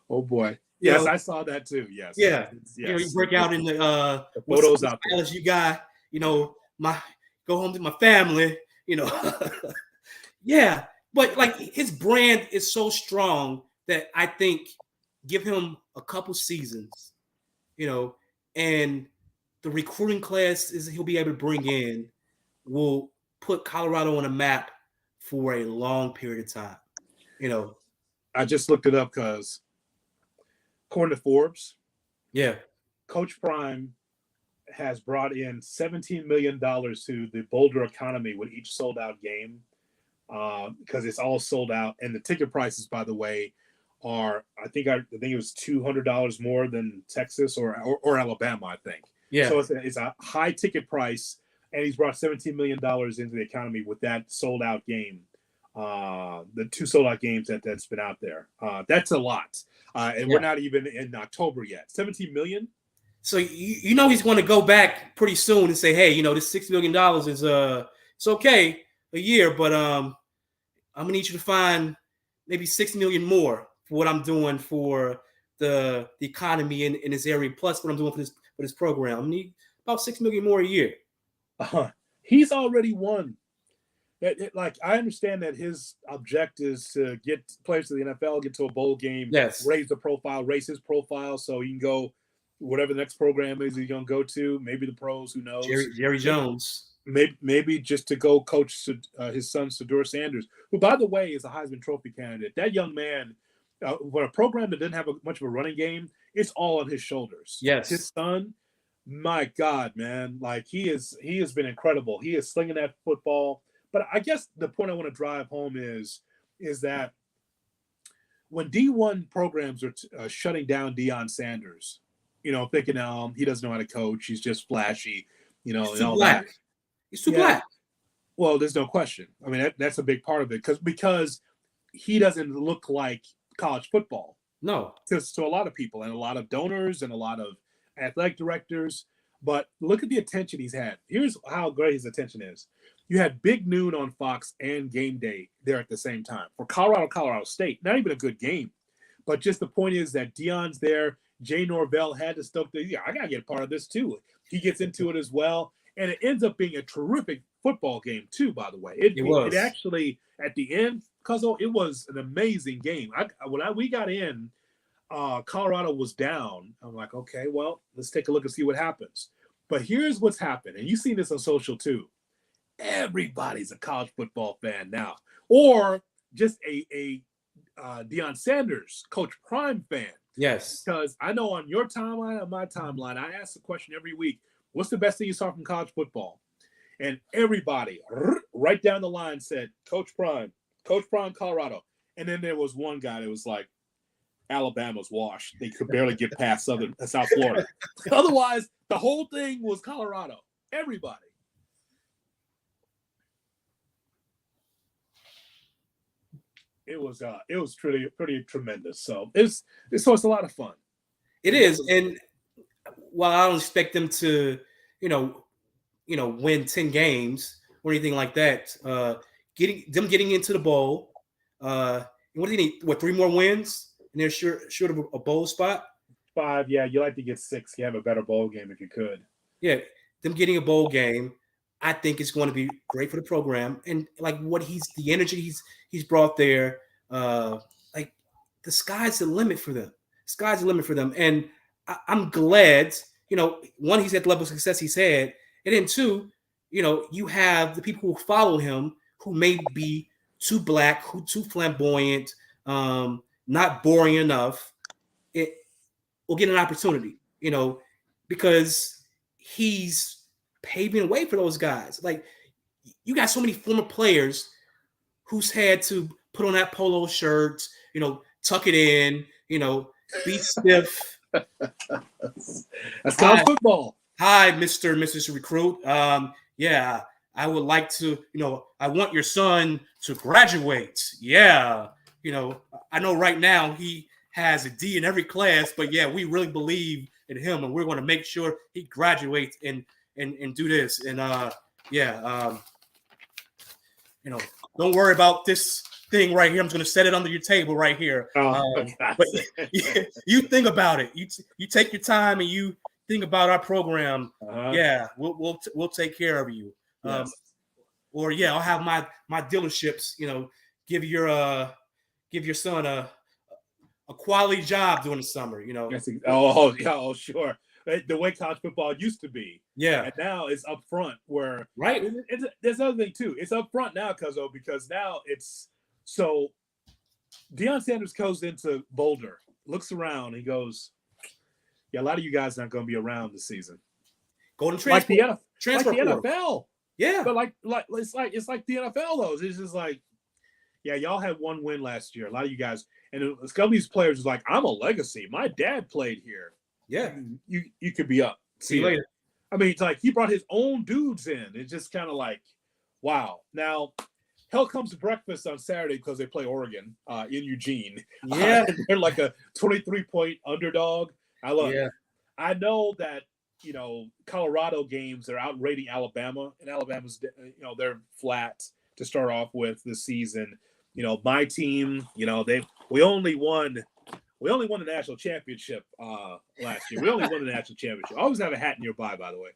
S1: Oh boy. Yes, I saw that too. Yes.
S2: Yeah. You break out in the
S1: photos out there.
S2: You got, go home to my family. Yeah, but like his brand is so strong that I think give him a couple seasons, and the recruiting class he'll be able to bring in will put Colorado on a map for a long period of time.
S1: I just looked it up because according to Forbes, Coach Prime has brought in $17 million to the Boulder economy with each sold out game, because it's all sold out. And the ticket prices, by the way, are I think it was $200 more than Texas or Alabama, I think.
S2: Yeah.
S1: So it's a high ticket price, and he's brought $17 million into the economy with that sold out game. The two sold out games that's been out there. That's a lot. And we're not even in October yet. 17 million.
S2: So he's going to go back pretty soon and say, hey, this $6 million is it's okay a year, but I'm gonna need you to find maybe 6 million more for what I'm doing for the economy in this area, plus what I'm doing for this program. I need about 6 million more a year.
S1: He's already won. I understand that his objective is to get players to the NFL, get to a bowl game, raise the profile, raise his profile, so he can go whatever the next program is he's going to go to, maybe the pros, who knows.
S2: Jerry Jones.
S1: Maybe just to go coach his son, Shedeur Sanders, who, by the way, is a Heisman Trophy candidate. That young man, for a program that didn't have much of a running game, it's all on his shoulders.
S2: Yes.
S1: His son, my God, man, like he has been incredible. He is slinging that football. But I guess the point I want to drive home is that when D1 programs are shutting down Deion Sanders, thinking he doesn't know how to coach, he's just flashy,
S2: He's
S1: and
S2: too
S1: all that.
S2: black. He's too
S1: Yeah,
S2: black.
S1: well, there's no question. I mean, that's a big part of it because he doesn't look like college football
S2: No.
S1: to a lot of people and a lot of donors and a lot of athletic directors. But look at the attention he's had. Here's how great his attention is. You had Big Noon on Fox and Game Day there at the same time for Colorado State. Not even a good game, but just the point is that Deion's there. Jay Norvell had to stoke the. Yeah, I gotta get part of this too. He gets into it as well, and it ends up being a terrific football game too. By the way, it actually at the end, Cuzzo, it was an amazing game. We got in, Colorado was down. I'm like, okay, well, let's take a look and see what happens. But here's what's happened, and you've seen this on social too. Everybody's a college football fan now, or just a Deion Sanders, Coach Prime fan.
S2: Yes.
S1: Because I know on your timeline, on my timeline, I ask the question every week, what's the best thing you saw from college football? And everybody right down the line said, Coach Prime, Colorado. And then there was one guy that was like, Alabama's washed. They could barely get past South Florida. Otherwise, the whole thing was Colorado. Everybody. It was pretty tremendous. So it's a lot of fun.
S2: It is, and while I don't expect them to, win 10 games or anything like that, getting into the bowl. What do you need? What, 3 more wins? And they're short of a bowl spot?
S1: 5, yeah. You like to get 6. You have a better bowl game if you could.
S2: Yeah, them getting a bowl game, I think it's going to be great for the program. And like the energy he's brought there, like the sky's the limit for them. Sky's the limit for them. And I'm glad, one, he's had the level of success he's had. And then 2, you have the people who follow him who may be too black, who too flamboyant, not boring enough. It will get an opportunity, because he's paving the way for those guys. Like, you got so many former players who's had to put on that polo shirt, tuck it in, be stiff.
S1: That's college football.
S2: Hi, Mr. and Mrs. Recruit. Yeah, I would like to, I want your son to graduate. Yeah. I know right now he has a D in every class, but yeah, we really believe in him and we're going to make sure he graduates and do this. And don't worry about this thing right here. I'm just going to set it under your table right here. But you think about it. You take your time and you think about our program. Yeah, we'll take care of you. Yes. I'll have my dealerships, give your son a quality job during the summer,
S1: Oh, sure. The way college football used to be.
S2: Yeah.
S1: And now it's up front where
S2: right.
S1: There's another thing too. It's up front now, Cuzzo, because now it's so Deion Sanders goes into Boulder, looks around, he goes, yeah, a lot of you guys aren't going to be around this season.
S2: Go to transfer. Like
S1: the NFL.
S2: Yeah.
S1: But like it's like the NFL though. It's just like, yeah, y'all had 1 win last year. A lot of you guys, and some of these players was like, I'm a legacy. My dad played here.
S2: Yeah.
S1: You could be up.
S2: See you later.
S1: I mean, it's like he brought his own dudes in. It's just kind of like, wow. Now, hell comes to breakfast on Saturday because they play Oregon in Eugene.
S2: Yeah.
S1: They're like a 23-point underdog. I love it. I know that, Colorado games, they're outrating Alabama, and Alabama's, they're flat to start off with this season. My team, we only won the national championship last year. We only won the national championship. I always have a hat nearby, by the way.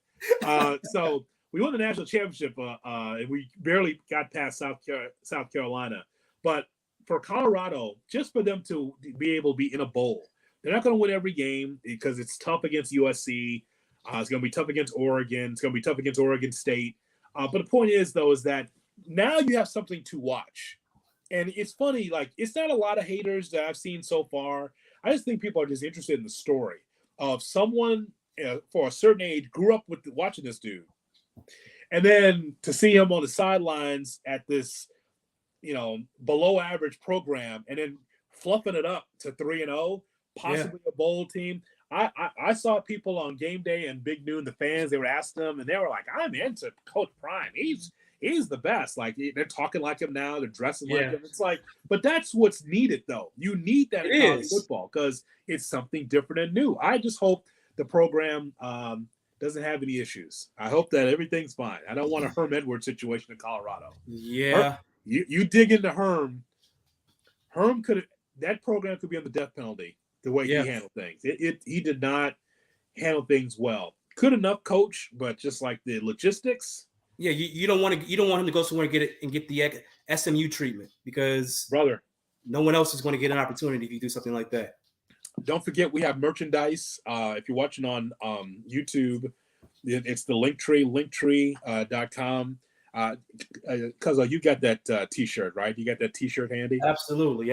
S1: So we won the national championship, and we barely got past South Carolina. But for Colorado, just for them to be able to be in a bowl, they're not going to win every game because it's tough against USC. It's going to be tough against Oregon. It's going to be tough against Oregon State. But the point is, though, is that now you have something to watch. And it's funny, like, it's not a lot of haters that I've seen so far. I just think people are just interested in the story of someone for a certain age grew up with watching this dude. And then to see him on the sidelines at this, below average program, and then fluffing it up to 3-0, possibly a bowl team. I saw people on game day and Big Noon, the fans, they were asking them, and they were like, "I'm into Coach Prime. He's the best." Like, they're talking like him now, they're dressing like him. It's like, but that's what's needed, though. You need that in college football because it's something different and new. I just hope the program doesn't have any issues. I hope that everything's fine. I don't want a Herm Edwards situation in Colorado.
S2: Yeah.
S1: You dig into Herm. That program could be on the death penalty the way he handled things. He did not handle things well. Good enough coach, but just like the logistics.
S2: Yeah, you don't want him to go somewhere and get the SMU treatment, because
S1: brother,
S2: no one else is going to get an opportunity if you do something like that.
S1: Don't forget, we have merchandise. If you're watching on YouTube, it's the linktree.com. Because you got that T-shirt, right? You got that T-shirt handy?
S2: Absolutely.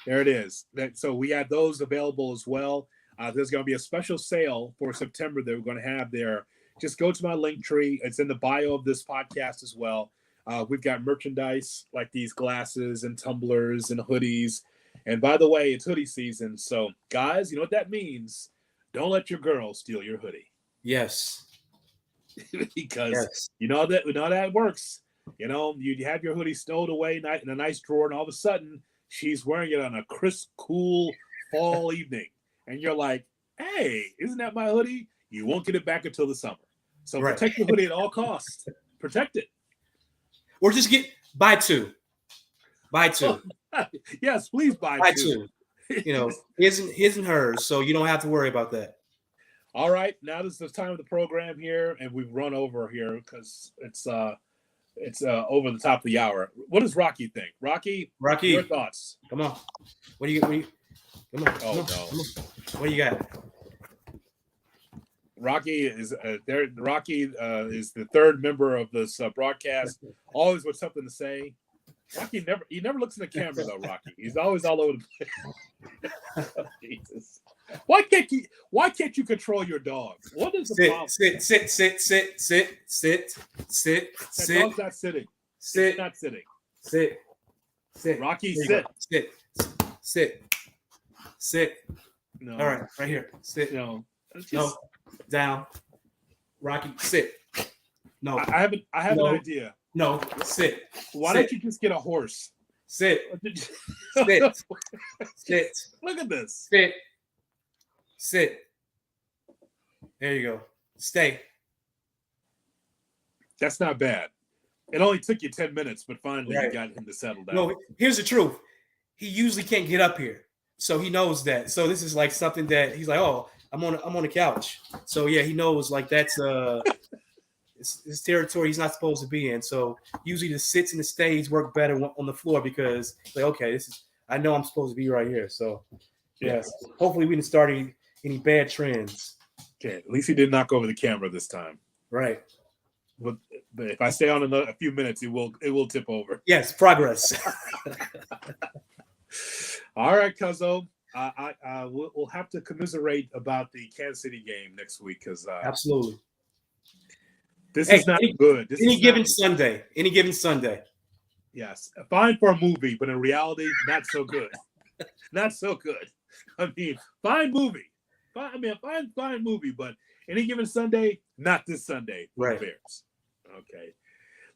S1: There it is. So we have those available as well. There's going to be a special sale for September that we're going to have there. Just go to my Linktree. It's in the bio of this podcast as well. We've got merchandise like these glasses and tumblers and hoodies. And by the way, it's hoodie season. So, guys, you know what that means? Don't let your girl steal your hoodie.
S2: Yes.
S1: Because you know how that works. You have your hoodie stowed away in a nice drawer, and all of a sudden she's wearing it on a crisp, cool fall evening. And you're like, "Hey, isn't that my hoodie?" You won't get it back until the summer. So protect your hoodie at all costs. Protect it.
S2: Or just buy two. Buy two.
S1: Yes, please buy two.
S2: His and hers, so you don't have to worry about that.
S1: All right, now this is the time of the program here, and we've run over here because it's over the top of the hour. What does Rocky think? Rocky, your thoughts?
S2: Come on. What do you? Come on.
S1: Oh no.
S2: Come on. What do you got?
S1: Rocky is there. Rocky is the third member of this broadcast. Always with something to say. Rocky never looks in the camera though. Rocky, he's always all over the place. Oh, Jesus. Why can't you control your dog? What is the problem?
S2: Sit.
S1: That dog's not sitting. It's not sitting.
S2: Sit.
S1: Rocky,
S2: sit.
S1: No.
S2: All right, right here. Sit.
S1: No.
S2: No. Down. Rocky, sit. No.
S1: I have an idea.
S2: No. Sit.
S1: Why don't you just get a horse?
S2: Sit. Sit.
S1: Look at this.
S2: Sit. There you go. Stay.
S1: That's not bad. It only took you 10 minutes, but finally you got him to settle down.
S2: No, here's the truth. He usually can't get up here, so he knows that. So this is like something that he's like, "Oh, I'm on the couch." So yeah, he knows like that's it's his territory he's not supposed to be in. So usually the sits and the stays work better on the floor because like, okay, I know I'm supposed to be right here. So yes, hopefully we didn't start any bad trends.
S1: Okay, at least he did knock over the camera this time.
S2: Right.
S1: But if I stay on a few minutes, it will tip over.
S2: Yes, progress.
S1: All right, Cuzzo. We'll have to commiserate about the Kansas City game next week because
S2: absolutely.
S1: This is not good.
S2: Any given Sunday.
S1: Yes, fine for a movie, but in reality, not so good. Not so good. I mean, fine movie. Fine movie, but any given Sunday, not this Sunday for the Bears. Okay.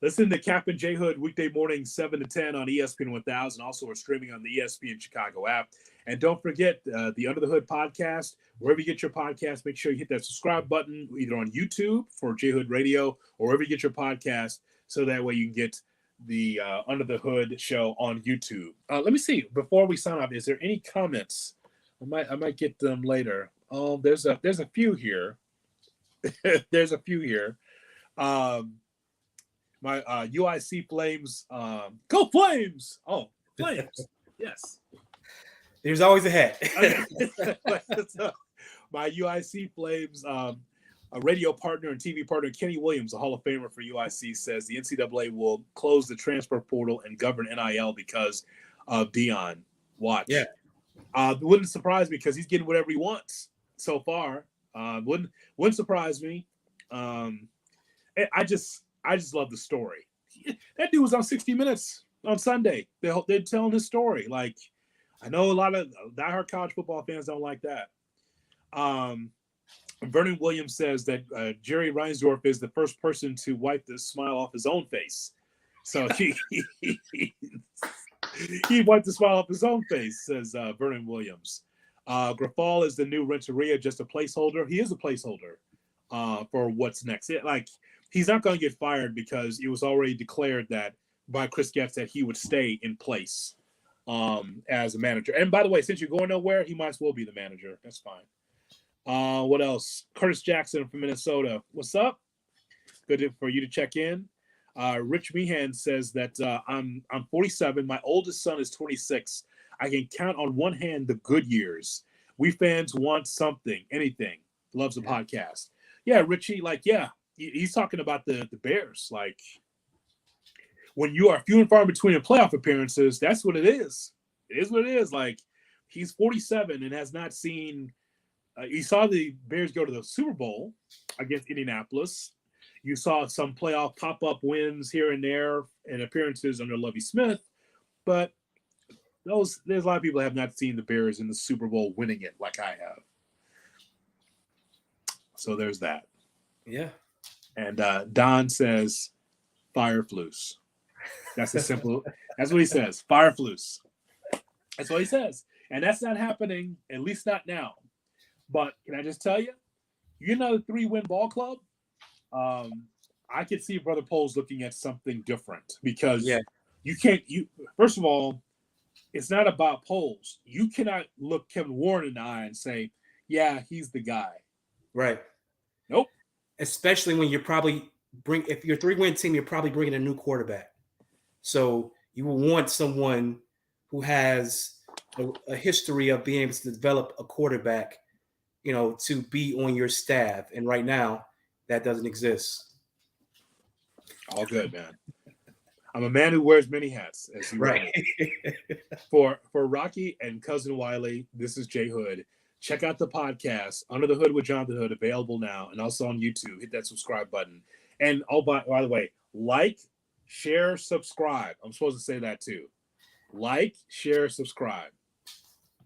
S1: Listen to Cap and J Hood weekday mornings 7 to 10 on ESPN 1000. Also, we're streaming on the ESPN Chicago app. And don't forget the Under the Hood podcast. Wherever you get your podcast, make sure you hit that subscribe button either on YouTube for J Hood Radio or wherever you get your podcast, so that way you can get the Under the Hood show on YouTube. Let me see. Before we sign off, is there any comments? I might get them later. There's a few here. There's a few here. My UIC Flames, go Flames! Oh, Flames, yes.
S2: There's always a hat.
S1: My UIC Flames, a radio partner and TV partner, Kenny Williams, a Hall of Famer for UIC, says the NCAA will close the transfer portal and govern NIL because of Dion. Watch.
S2: Yeah.
S1: It wouldn't surprise me because he's getting whatever he wants so far. Wouldn't surprise me. I just love the story. That dude was on 60 Minutes on Sunday. They're telling his story. Like, I know a lot of diehard college football fans don't like that. Vernon Williams says that Jerry Reinsdorf is the first person to wipe the smile off his own face. So he wiped the smile off his own face, says Vernon Williams. Grafal is the new Renteria, just a placeholder. He is a placeholder for what's next. He's not going to get fired because it was already declared that by Chris Getz that he would stay in place as a manager. And by the way, since you're going nowhere, he might as well be the manager. That's fine. What else? Curtis Jackson from Minnesota. What's up? Good for you to check in. Rich Meehan says that I'm 47. My oldest son is 26. I can count on one hand the good years. We fans want something, anything. Loves the podcast. Yeah, Richie, he's talking about the Bears. Like, when you are few and far between in playoff appearances, that's what it is. It is what it is. Like, he's 47 and has not seen you saw the Bears go to the Super Bowl against Indianapolis. You saw some playoff pop-up wins here and there and appearances under Lovie Smith, but there's a lot of people that have not seen the Bears in the Super Bowl winning it like I have. So there's that.
S2: Yeah.
S1: And Don says, fire Flus. That's a simple. That's what he says. Fire Flus. That's what he says, and that's not happening. At least not now. But can I just tell you, you're not a 3-win ball club. I could see Brother Poles looking at something different because you can't. First of all, it's not about Poles. You cannot look Kevin Warren in the eye and say, "Yeah, he's the guy."
S2: Right.
S1: Nope.
S2: Especially when you're if you're a 3-win team, you're probably bringing a new quarterback. So you will want someone who has a history of being able to develop a quarterback, to be on your staff. And right now, that doesn't exist.
S1: All good, man. I'm a man who wears many hats, as you
S2: right.
S1: For Rocky and Cousin Wiley, this is Jay Hood. Check out the podcast, Under the Hood with Jonathan Hood, available now, and also on YouTube. Hit that subscribe button. And by the way, like, share, subscribe. I'm supposed to say that too. Like, share, subscribe.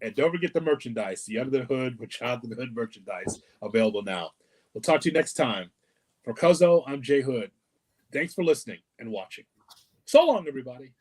S1: And don't forget the merchandise, the Under the Hood with Jonathan Hood merchandise, available now. We'll talk to you next time. For Cuzzo, I'm Jay Hood. Thanks for listening and watching. So long, everybody.